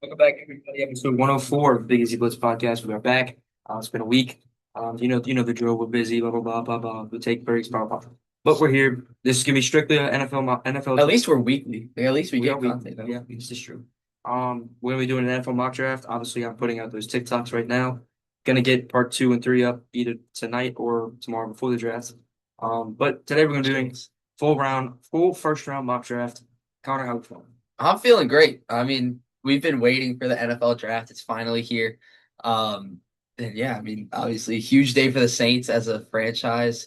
Welcome back, everybody. Episode 104 of the Big Easy Blitz podcast. We are back. It's been a week. You know the drill. We're busy. Blah blah blah blah blah. We take breaks. Blah blah. But we're here. This is gonna be strictly an NFL At draft. least we're weekly. Like, at least we We are get week. content out. Yeah, this is true. We're gonna be doing an NFL mock draft. Obviously, I'm putting out those TikToks right now. Gonna get part two and three up either tonight or tomorrow before the draft. But today we're gonna be doing Jeez. full first round mock draft. Connor, how you feeling? I'm feeling great. I mean, we've been waiting for the NFL draft. It's finally here. Um, and yeah, I mean, obviously, a huge day for the Saints as a franchise.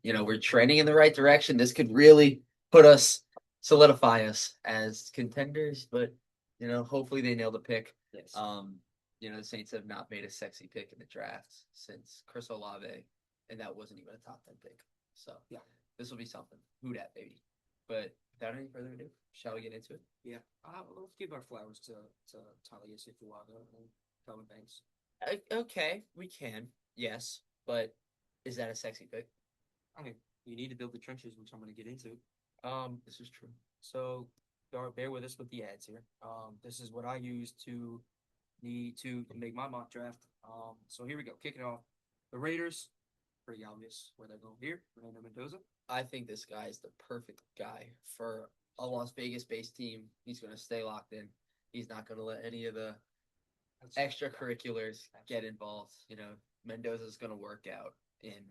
We're trending in the right direction. This could really solidify us as contenders, but hopefully they nail the pick. Yes. The Saints have not made a sexy pick in the draft since Chris Olave, and that wasn't even a top 10 pick. So Yeah. this will be something. Who dat, baby? But without any further ado, shall we get into it? Yeah, let's give our flowers to Talia Sifuaga and Calvin Banks. Okay, we can. Yes, but is that a sexy pick? I mean, you need to build the trenches, which I'm going to get into. This is true. So, bear with us with the ads here. This is what I use to make my mock draft. So here we go. Kicking off, the Raiders. Pretty obvious where they're going here. Fernando Mendoza. I think this guy is the perfect guy for a Las Vegas-based team. He's going to stay locked in. He's not going to let any of the extracurriculars get involved. Mendoza's going to work out in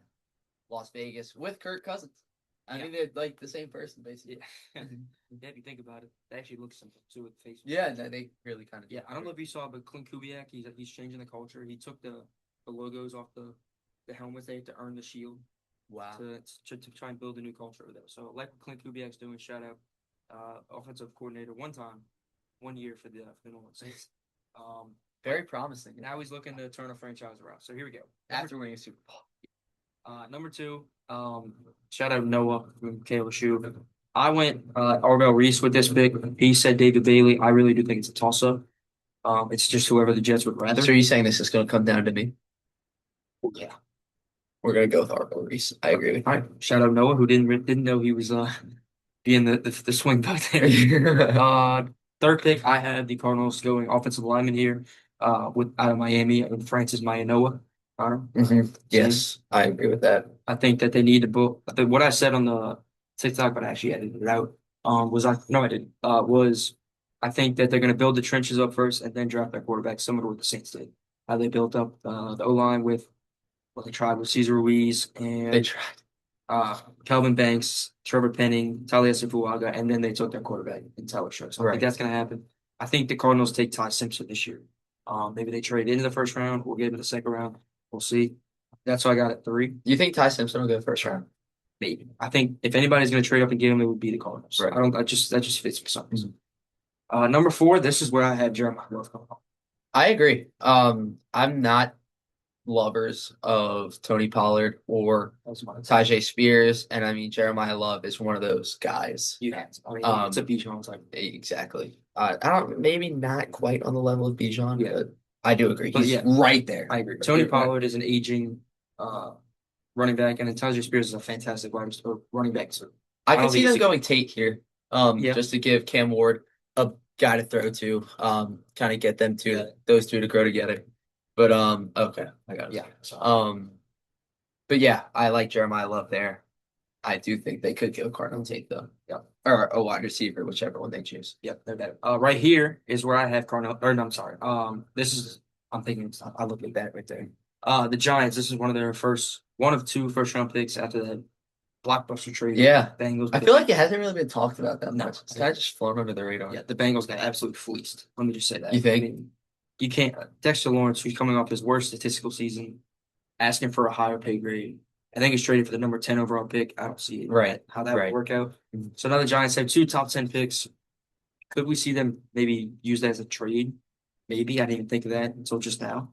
Las Vegas with Kirk Cousins. I mean, they're like the same person, basically. Yeah. If you think about it, they actually look similar to with face. Yeah, they really kind of. Yeah, I don't know if you saw, but Clint Kubiak, he's changing the culture. He took the logos off the helmets. They had to earn the shield. Wow. To try and build a new culture over there. So like what Clint Kubiak's doing, shout out offensive coordinator one year for the New Orleans Saints. Very promising. Now he's looking to turn a franchise around. So here we go. After winning a Super Bowl. Number two, shout out Noah from KLSU. I went Arvell Reese with this pick. He said David Bailey. I really do think it's a toss up. It's just whoever the Jets would rather. So you're saying this is going to come down to me? Yeah. We're going to go with Arvell Reese. I agree with All right. Shout out Noah, who didn't know he was being the swing vote there. you. Third pick, I have the Cardinals going offensive lineman here. With out of Miami, Francis Maianoa. Yes, I agree with that. I think that they need to book. What I said on the TikTok, but I actually edited it out. Was I? No, I didn't. Was I think that they're going to build the trenches up first and then draft their quarterback, similar to what the Saints did. How they built up the O line with what they tried with Cesar Ruiz They and tried. Calvin Banks, Trevor Penning, Talia Sifuaga, and then they took their quarterback in Tyler Show. So I think that's going to happen. I think the Cardinals take Ty Simpson this year. Maybe they trade into the first round or give it the second round. We'll see. That's why I got at three. You think Ty Simpson will go first round? Maybe. I think if anybody's going to trade up and get him, it would be the Cardinals. Right. That just fits for some reason. Number four, this is where I had Jeremiah Love come from. I agree. I'm not lovers of Tony Pollard or Tajay Spears, and I mean Jeremiah Love is one of those guys. Yeah, I mean, it's a Bijan type. Exactly. I don't maybe not quite on the level of Bijan, Yeah. but I do agree. But He's yeah, right there. I agree. Tony Pollard is an aging running back, and then Tajay Spears is a fantastic running back. So I don't could see think them it's going Tate here. Yeah. Just to give Cam Ward a guy to throw to, kind of get them those two to grow together. But okay, I got it. Yeah. But yeah, I like Jeremiah Love there. I do think they could go Cardinal Tate though. Yeah. Or a wide receiver, whichever one they choose. Yep, they're better. Right here is where I have Cardinal. Or no, I'm sorry. This is I'm thinking. I look at that right there. The Giants. This is one of two first round picks after that blockbuster trade. Yeah, Bengals. I feel like it hasn't really been talked about that No. much. It's kind of just flown under the radar. Yeah, the Bengals got absolutely fleeced. Let me just say that. You think? I mean, you can't. Dexter Lawrence, who's coming off his worst statistical season, asking for a higher pay grade. I think he's traded for the number 10 overall pick. I don't see how that would work out. So now the Giants have two top 10 picks. Could we see them maybe use that as a trade? Maybe. I didn't even think of that until just now.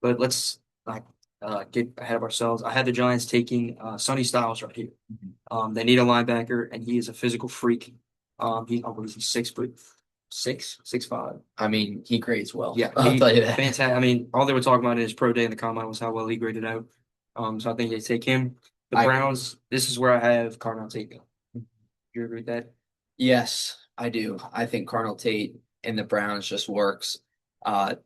But let's not get ahead of ourselves. I had the Giants taking Sonny Styles right here. They need a linebacker, and he is a physical freak. He's 6'5". I mean, he grades well. Yeah, I'll tell you that. Fantastic. I mean, all they were talking about in his pro day in the combine was how well he graded out. So I think they take him. The Browns, this is where I have Cardinal Tate go. You agree with that? Yes, I do. I think Cardinal Tate and the Browns just works.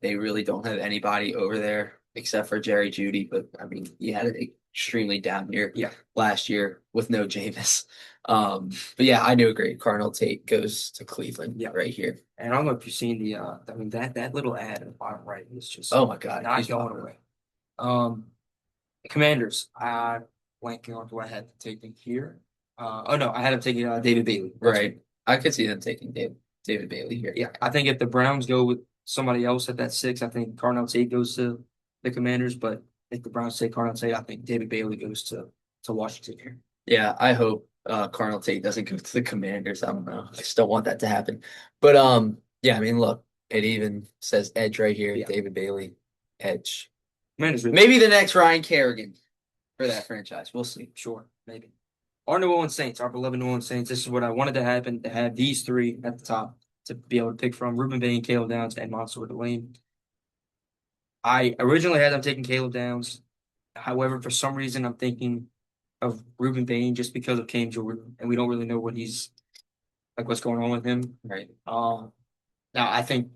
They really don't have anybody over there except for Jerry Jeudy, but I mean, he had an extremely down year last year with no Jameis. But yeah, I do agree. Cardinal Tate goes to Cleveland right here. And I don't know if you've seen the I mean that little ad in the bottom right is just oh my god, not going away. Commanders. Blanking on who I had taken here. Oh no, I had him taking David Bailey. Right. I could see them taking David Bailey here. Yeah, I think if the Browns go with somebody else at that 6, I think Cardinal Tate goes to the Commanders. But if the Browns take Cardinal Tate, I think David Bailey goes to Washington here. Yeah, I hope Cardinal Tate doesn't go to the Commanders. I don't know. I just don't want that to happen. But yeah, I mean, look, it even says edge right here. Yeah. David Bailey, edge. Commanders maybe the next Ryan Kerrigan for that franchise. We'll see. Sure, maybe. Our New Orleans Saints, our beloved New Orleans Saints. This is what I wanted to happen, to have these 3 at the top to be able to pick from: Ruben Bain, Caleb Downs, and Mansour Delane. I originally had them taking Caleb Downs. However, for some reason, I'm thinking of Ruben Bain just because of Cam Jordan, and we don't really know what's going on with him. Right. Now, I think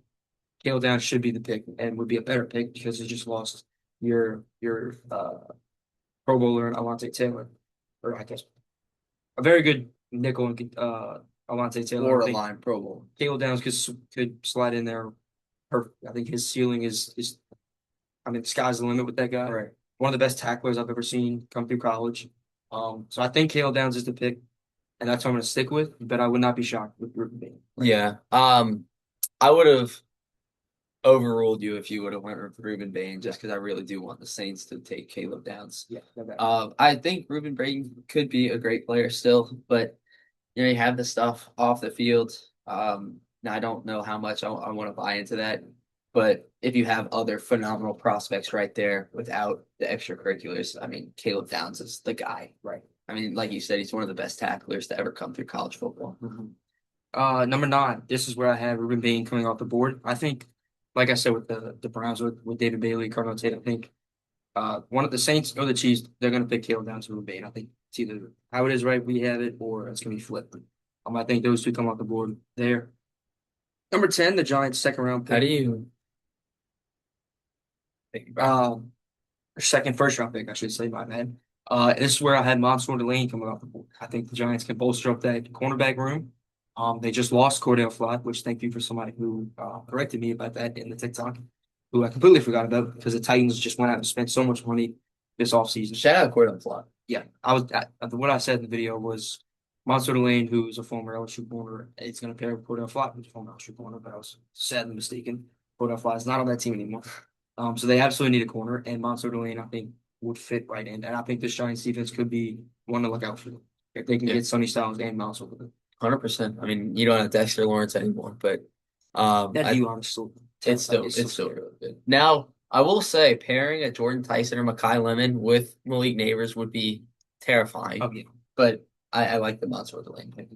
Caleb Downs should be the pick and would be a better pick because he just lost your Pro Bowler Alontae Taylor, or I guess a very good nickel and Alontae Taylor. Or a line Pro Bowl. Caleb Downs could slide in there. Perfect. I think his ceiling is I mean, the sky's the limit with that guy. Right. One of the best tacklers I've ever seen come through college. So I think Caleb Downs is the pick, and that's what I'm going to stick with. But I would not be shocked with Ruben Bain. Yeah. I would have overruled you if you would have went with Ruben Bain, just because I really do want the Saints to take Caleb Downs. Yeah. I think Ruben Bain could be a great player still, but you have the stuff off the field. Now I don't know how much I want to buy into that. But if you have other phenomenal prospects right there without the extracurriculars, I mean, Caleb Downs is the guy. Right. I mean, like you said, he's one of the best tacklers to ever come through college football. Mm-hmm. Number 9, this is where I have Ruben Bain coming off the board. I think, like I said, with the Browns, with David Bailey, Cardinal Tate, I think one of the Saints or the Chiefs, they're going to pick Caleb Downs or Ruben Bain. I think it's either how it is right, we have it, or it's going to be flipped. I think those 2 come off the board there. Number 10, the Giants' second round pick. How do you... First round pick, I should say, my bad. This is where I had Mansour Delane coming off the board. I think the Giants can bolster up that cornerback room. They just lost Cordell Flott, which thank you for somebody who corrected me about that in the TikTok, who I completely forgot about because the Titans just went out and spent so much money this offseason. Shout out Cordell Flott. Yeah, what I said in the video was Mansour Delane, who's a former LSU corner, it's going to pair with Cordell Flott, who's a former LSU corner, but I was sadly mistaken. Cordell Flott is not on that team anymore. So they absolutely need a corner, and Mansour Delane, I think, would fit right in. And I think this Giants defense could be one to look out for if they can get Sonny Styles and Mansour with it. 100%. I mean, you don't have Dexter Lawrence anymore, but that D-line is still really good. Now, I will say, pairing a Jordan Tyson or Makai Lemon with Malik Nabers would be terrifying. Oh, yeah. But I like the Mansour Delane pick.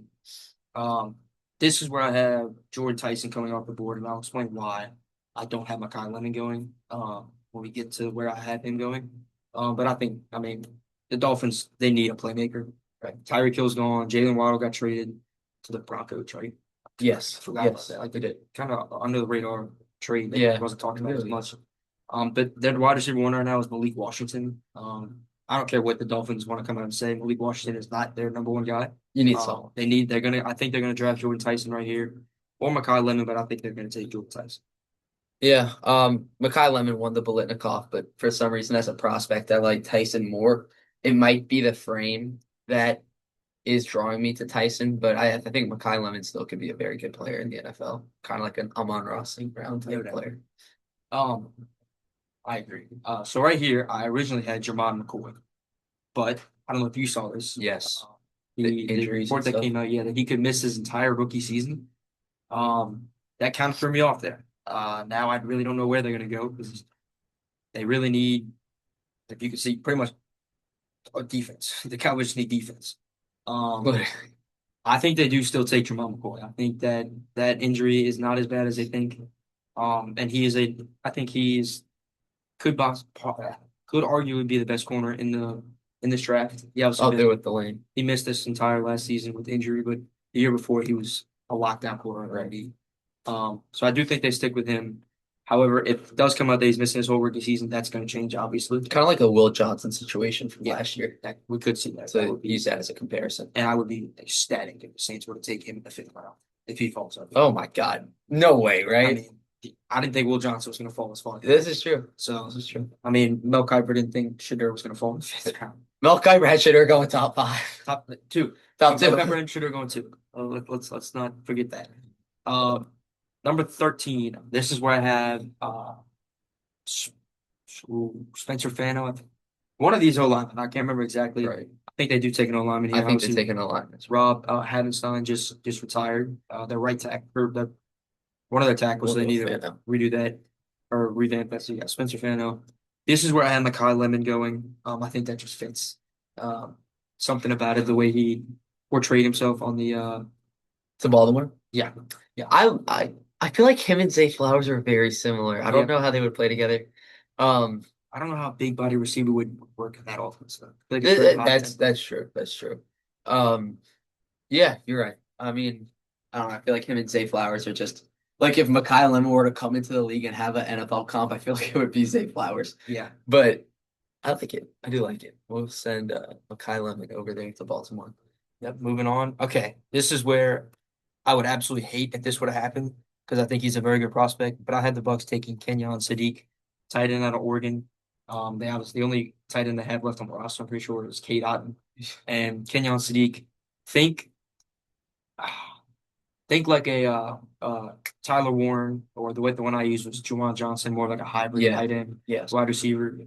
This is where I have Jordan Tyson coming off the board, and I'll explain why I don't have Makai Lemon going when we get to where I had him going. But I mean, the Dolphins, they need a playmaker. Right. Tyreek Hill's gone. Jalen Waddle got traded to the Broncos, right? Yes. I forgot about that. Like they did kind of under the radar trade that wasn't talked about as much. But their wide receiver one right now is Malik Washington. I don't care what the Dolphins want to come out and say. Malik Washington is not their number 1 guy. You need someone. I think they're gonna draft Jordan Tyson right here. Or Makai Lemon, but I think they're gonna take Jordan Tyson. Yeah, Makai Lemon won the Biletnikoff, but for some reason, as a prospect, I like Tyson more. It might be the frame that is drawing me to Tyson, but I think Makai Lemon still could be a very good player in the NFL, kind of like an Amon-Ra St. Brown type player. I agree. So right here, I originally had Jermon McCoy, but I don't know if you saw this. Yes, the report that came out, that he could miss his entire rookie season. That kind of threw me off there. Now I really don't know where they're going to go because they really need, if you can see, pretty much a defense. The Cowboys need defense. I think they do still take Jermon McCoy. I think that injury is not as bad as they think. And I think could arguably be the best corner in this draft. Yeah, I'll do with Delane. He missed this entire last season with injury, but the year before he was a lockdown corner already. So I do think they stick with him. However, if it does come out that he's missing his whole rookie season, that's going to change, obviously. Kind of like a Will Johnson situation from last year. We could see that. So use that as a comparison. And I would be ecstatic if the Saints were to take him in the 5th round if he falls up. Oh my God, no way, right? I mean, I didn't think Will Johnson was going to fall as far. This is true. So this is true. I mean, Mel Kiper didn't think Shedeur was going to fall in the 5th round. Mel Kiper had Shedeur going top 5, top 2. Mel Kiper and Shedeur going 2. Let's not forget that. Number 13. This is where I have Spencer Fano. One of these O-linemen. I can't remember exactly. Right. I think they do take an O-lineman here. I think they take an O-lineman. Rob Havenstein just retired. Their right tackle, one of their tackles. They need to redo that or revamp that. So yeah, Spencer Fano. This is where I have Makai Lemon going. I think that just fits. Something about it, the way he portrayed himself on the to Baltimore. Yeah. I feel like him and Zay Flowers are very similar. I don't know how they would play together. I don't know how a big body receiver would work in that offense. Like that's true. That's true. Yeah, you're right. I mean, I don't know. I feel like him and Zay Flowers are just like if Makai Lemon were to come into the league and have an NFL comp, I feel like it would be Zay Flowers. Yeah. But I like it. I do like it. We'll send Makai Lemon over there to Baltimore. Yep, moving on. Okay. This is where I would absolutely hate if this would have happened because I think he's a very good prospect. But I had the Bucks taking Kenyon Sadiq, tight end out of Oregon. They obviously the only tight end they have left on the roster, I'm pretty sure, is Cade Otton. And Kenyon Sadiq, think like a Tyler Warren, or the one I used was Juwan Johnson, more like a hybrid tight end, wide receiver.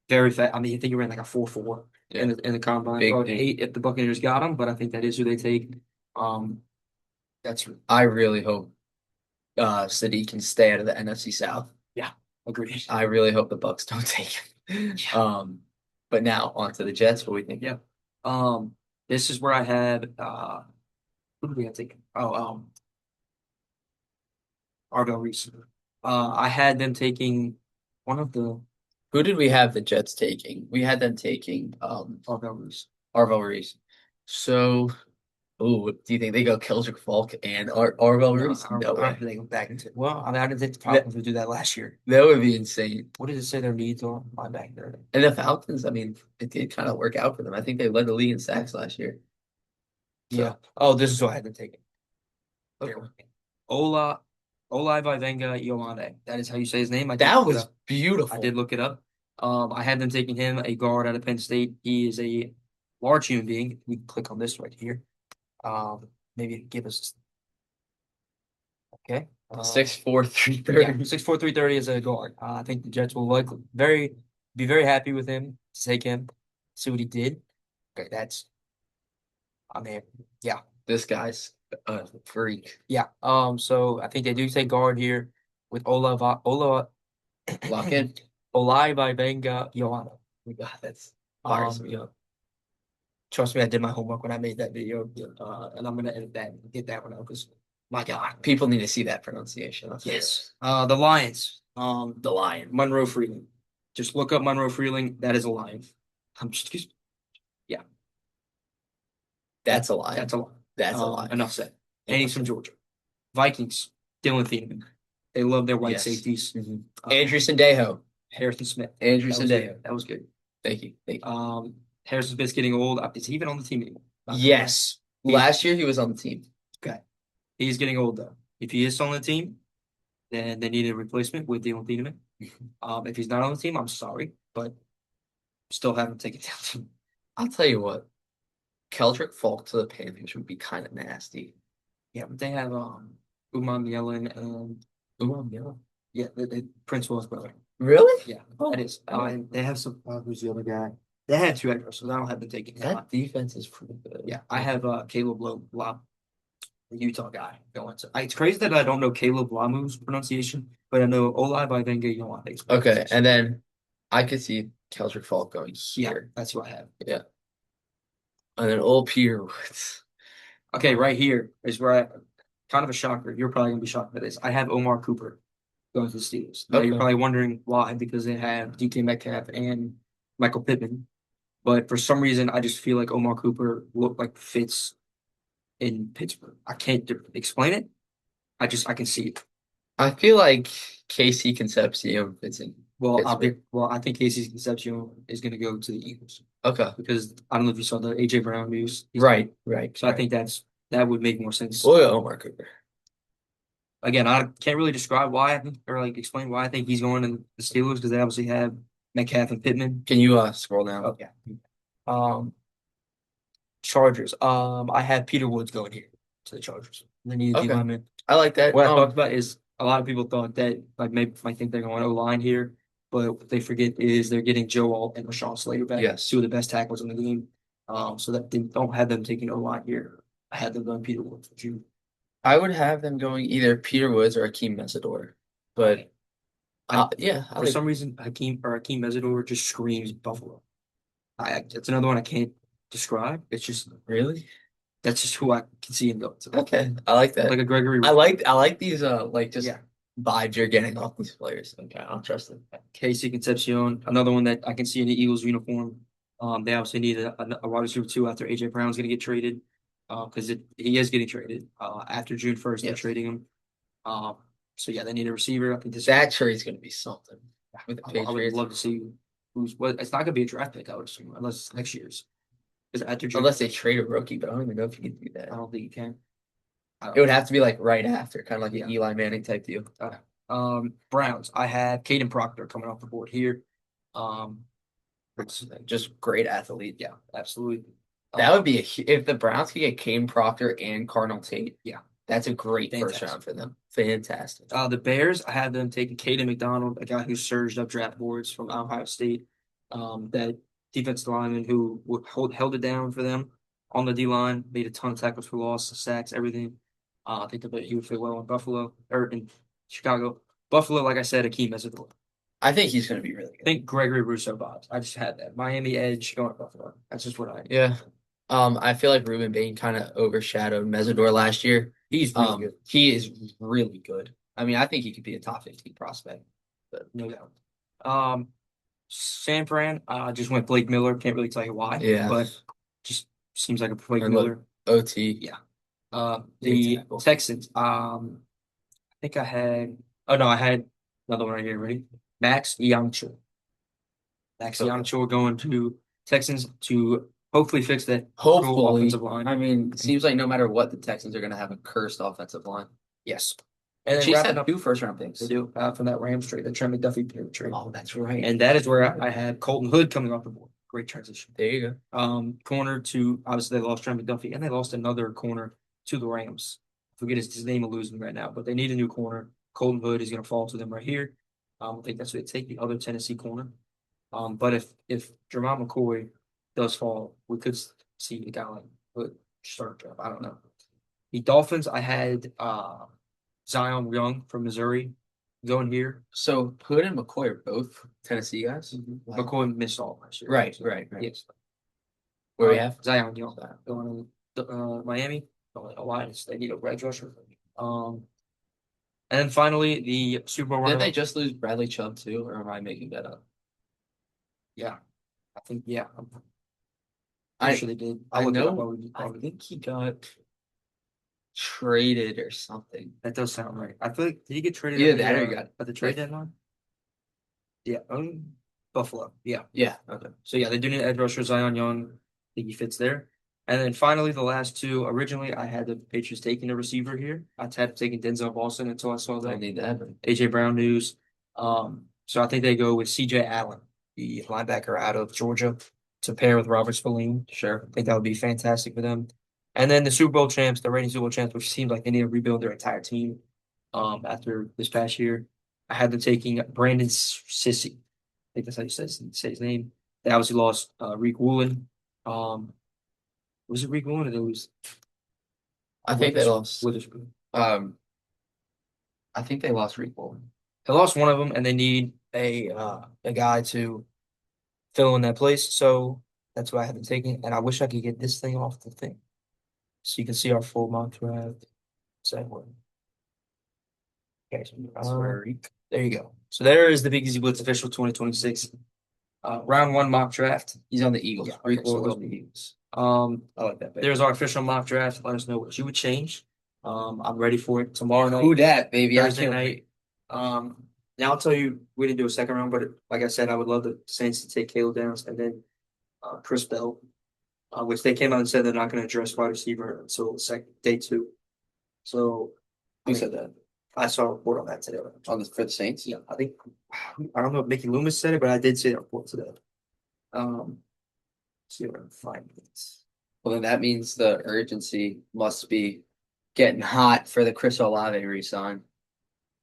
Very fast. I mean, I think he ran like a 4.4 in the combine. Big. 8 if the Buccaneers got him, but I think that is who they take. I really hope Sadiq can stay out of the NFC South. Yeah, agreed. I really hope the Bucks don't take him. Yeah. But now on to the Jets. What do we think? Yeah. This is where I had who did we have taken? Oh, Arvell Reese. I had them taking one of the. Who did we have the Jets taking? We had them taking Arvell Reese. Arvell Reese. So, do you think they go Keldrick Falk and Arvell Reese? No way. They go back into. Well, I mean, I didn't think the Falcons would do that last year. That would be insane. What did it say their needs are? My back there. And the Falcons, I mean, it did kind of work out for them. I think they led the league in sacks last year. So. Yeah. Oh, this is what I had them taking. Okay. Ola Vaivenga Ioane. That is how you say his name. That was beautiful. I did look it up. I had them taking him, a guard out of Penn State. He is a large human being. We can click on this right here. Maybe give us. Okay. 6'4", 330. Yeah, 6'4", 330 as a guard. I think the Jets will be very happy with him to take him. See what he did. Okay, I mean, yeah. This guy's a freak. Yeah. So I think they do take guard here with Ola Lock in. Olai Vaivenga Ioane. God, that's fires me up. Trust me, I did my homework when I made that video, and I'm gonna edit that and get that one out because my God, people need to see that pronunciation. Yes. The Lions. The Lion. Monroe Freeling. Just look up Monroe Freeling. That is a lion. Yeah. That's a lion. That's a lion. That's a lion. Enough said. And he's from Georgia. Vikings. Dylan Thieneman. They love their white safeties. Mm-hmm. Andrew Sendejo. Harrison Smith. Andrew Sendejo. That was good. Thank you. Harrison Smith's getting old. Is he even on the team anymore? Yes. Last year he was on the team. Okay. He's getting old though. If he is on the team, then they need a replacement with Dylan Thieneman. If he's not on the team, I'm sorry, but still haven't taken down. I'll tell you what. Keldrick Falk to the Panthers would be kind of nasty. Yeah, but they have Umar Yellen and Umar Yellen. Yeah, Prince Will's brother. Really? Yeah, that is. And they have some. Who's the other guy? They had 2 edge rushers. I don't have them taking that defense is pretty good. Yeah, I have Caleb Lob, the Utah guy, going to. It's crazy that I don't know Caleb Lamu's pronunciation, but I know Olai Vaivenga Ioane. Okay, and then I could see Keldrick Falk going here. Yeah, that's who I have. Yeah. And then old Peter Woods. Okay, right here is where kind of a shocker. You're probably going to be shocked by this. I have Omar Cooper going to the Steelers. Now, you're probably wondering why, because they have DK Metcalf and Michael Pittman. But for some reason, I just feel like Omar Cooper fits in Pittsburgh. I can't explain it. I can see it. I feel like Casey Concepcion fits in Pittsburgh. I think Casey Concepcion is going to go to the Eagles Okay. because I don't know if you saw the AJ Brown news. Right. So I think that would make more sense. Oh, yeah, Omar Cooper. Again, I can't really describe why I think, or like explain why I think he's going to the Steelers because they obviously have Metcalf and Pittman. Can you scroll down? Oh yeah. Chargers. I had Peter Woods going here to the Chargers. They need a D Okay. lineman. I like that. What I talked about is a lot of people thought that like maybe might think they're going O-line here, but what they forget is they're getting Joe Alt and Rashawn Slater back. Yes. Two of the best tackles in the game. So that they don't have them taking O-line here. I had them going Peter Woods for June. I would have them going either Peter Woods or Akeem Mesidor. But yeah, for some reason Hakeem Mesidor just screams Buffalo. It's another one I can't describe. It's just really that's just who I can see him go to. okay. I like that. Like a Gregory. I like these like just vibes you're getting off these players. Okay, I don't trust them. Casey Concepcion, another one that I can see in the Eagles uniform. They obviously need a wide receiver too after AJ Brown's going to get traded, because he is getting traded after June 1st. They're trading him. So yeah, they need a receiver. I think that trade's going to be something with the I would love to see who's what. It's not going to be a draft pick, I would assume, unless it's next year's. Unless they trade a rookie, but I don't even know if you can do that. I don't think you can. It would have to be like right after, kind of like an Eli Manning type deal. Browns. I have Caden Proctor coming off the board here. Just great athlete. Yeah, absolutely. That would be if the Browns could get Caden Proctor and Cardinal Tate. Yeah, that's a great first round for them. Fantastic. The Bears. I had them taking Caden McDonald, a guy who surged up draft boards from Ohio State. That defensive lineman who held it down for them on the D line, made a ton of tackles for loss, sacks, everything. I think that he would fit well in Buffalo or in Chicago. Buffalo, like I said, Akeem Mesidor. I think he's going to be really good. I think Gregory Rousseau vibes. I just had that Miami edge going to Buffalo. That's just what I. Yeah. I feel like Ruben Bain kind of overshadowed Mesidor last year. He's really good. He is really good. I mean, I think he could be a top 15 prospect, but no doubt. San Fran, just went Blake Miller. Can't really tell you why. Yeah. But just seems like a Blake Miller. OT. Yeah. The Texans. I think I had. Oh no, I had another one right here. Ready? Max Iancho. Going to Texans to hopefully fix that offensive line. I mean, it seems like no matter what, the Texans are going to have a cursed offensive line. Yes. And then Chiefs had 2 first-round picks. They do from that Rams trade, the Trent McDuffie trade. Oh, that's right. And that is where I had Colton Hood coming off the board. Great transition. There you go. Corner to obviously they lost Trent McDuffie and they lost another corner to the Rams. I forget his name will lose me right now, but they need a new corner. Colton Hood is going to fall to them right here. I think that's what they take the other Tennessee corner. But if Jermon McCoy does fall, we could see a guy like Hood start. I don't know. The Dolphins, I had Zion Young from Missouri going here. So Hood and McCoy are both Tennessee guys. Mm-hmm. Wow. McCoy missed all last year. Right. Yes. Where we have Zion Young going to Miami. Alliance. They need a edge rusher. And then finally the Super Bowl. Did they just lose Bradley Chubb too, or am I making that up? Yeah, I think yeah. I'm sure they did. I know. I think he got traded or something. That does sound right. I feel like did he get traded? Yeah, at the trade deadline. Yeah, Buffalo. Yeah. Yeah. Okay. So yeah, they do need edge rusher Zion Young. I think he fits there. And then finally, the last two. Originally, I had the Patriots taking a receiver here. I had taken Denzel Boston until I saw that. I need that. AJ Brown news. So I think they go with CJ Allen, the linebacker out of Georgia, to pair with Robert Spillane. Sure. I think that would be fantastic for them. And then the Super Bowl champs, the reigning Super Bowl champs, which seems like they need to rebuild their entire team after this past year. I had them taking Brandon Sissy. I think that's how you say his name. They obviously lost Reek Woolen. Was it Reek Woolen or they lose? I think they lost Witherspoon. I think they lost Reek Woolen. They lost one of them, and they need a guy to fill in that place. So that's why I had them taking. And I wish I could get this thing off the thing, so you can see our full mock draft. Okay, so there you go. So there is the Big Easy Blitz official 2026 round 1 mock draft. He's on the Eagles. Yeah, okay, so the Eagles. I like that. There's our official mock draft. Let us know what you would change. I'm ready for it tomorrow night. Who dat, baby? I Thursday can't night. wait. Now I'll tell you we didn't do a second round, but like I said, I would love the Saints to take Caleb Downs and then Chris Bell, which they came out and said they're not going to address wide receiver until day 2. So Who said that? I saw a report on that today. For the Saints? Yeah, I don't know if Mickey Loomis said it, but I did see that report today. See what I can find. Well, then that means the urgency must be getting hot for the Chris Olave resign.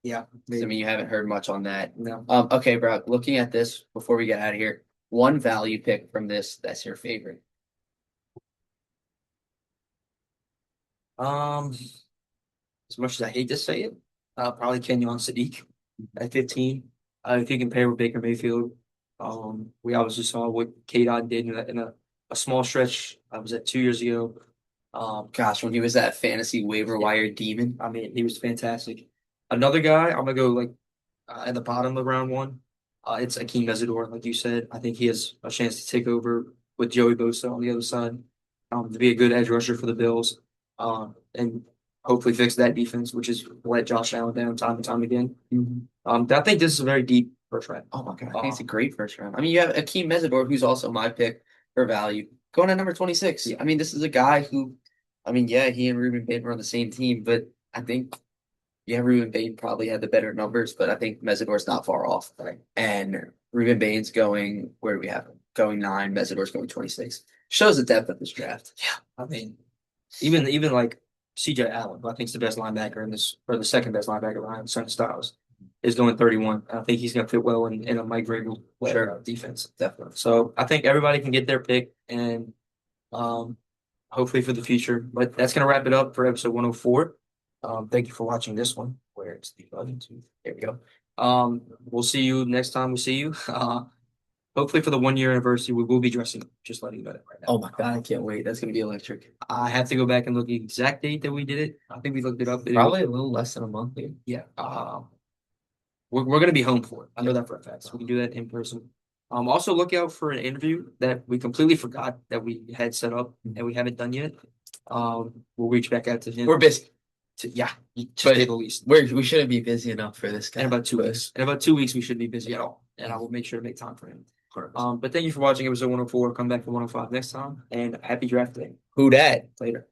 Yeah, I mean, you haven't heard much on that. no. Okay, bro. Looking at this before we get out of here, one value pick from this that's your favorite. As much as I hate to say it, probably Kenyon Sadiq at 15. If you compare with Baker Mayfield, we obviously saw what K-Dot did in a small stretch. I was at 2 years ago. Gosh, when he was that fantasy waiver wire demon. I mean, he was fantastic. Another guy, I'm gonna go like at the bottom of round 1. It's Akeem Mesidor, like you said. I think he has a chance to take over with Joey Bosa on the other side, to be a good edge rusher for the Bills, and hopefully fix that defense, which is let Josh Allen down time and time again. I think this is a very deep first round. Oh my God, I think it's a great first round. I mean, you have Akeem Mesidor, who's also my pick for value, going at number 26. Yeah. I mean, this is a guy who, I mean, yeah, he and Ruben Bain were on the same team, but I think, yeah, Ruben Bain probably had the better numbers, but I think Mesidor's not far off. Right. And Ruben Bain's going, where do we have him? Going 9, Mesidor's going 26. Shows the depth of this draft. Yeah, I mean, even like CJ Allen, who I think is the best linebacker in this, or the second best linebacker behind Sonny Styles, is going 31. I think he's going to fit well in a Mike Vrabel defense. Definitely. So I think everybody can get their pick, and hopefully for the future. But that's going to wrap it up for episode 104. Thank you for watching this one. Where it's the other 2. There we go. We'll see you next time we see you. Hopefully for the 1-year anniversary, we will be dressing up. Just letting you know that right now. Oh my God, I can't wait. That's going to be electric. I have to go back and look at the exact date that we did it. I think we looked it up. Probably a little less than a month, dude. Yeah. We're going to be home for it. I know that for a fact. So we can do that in person. Also look out for an interview that we completely forgot that we had set up and we haven't done yet. We'll reach back out to him. We're busy. To say the least. We shouldn't be busy enough for this guy. In about 2 weeks. In about 2 weeks, we shouldn't be busy at all. And I will make sure to make time for him. But thank you for watching episode 104. Come back for 105 next time. And happy draft day. Who dat? Later.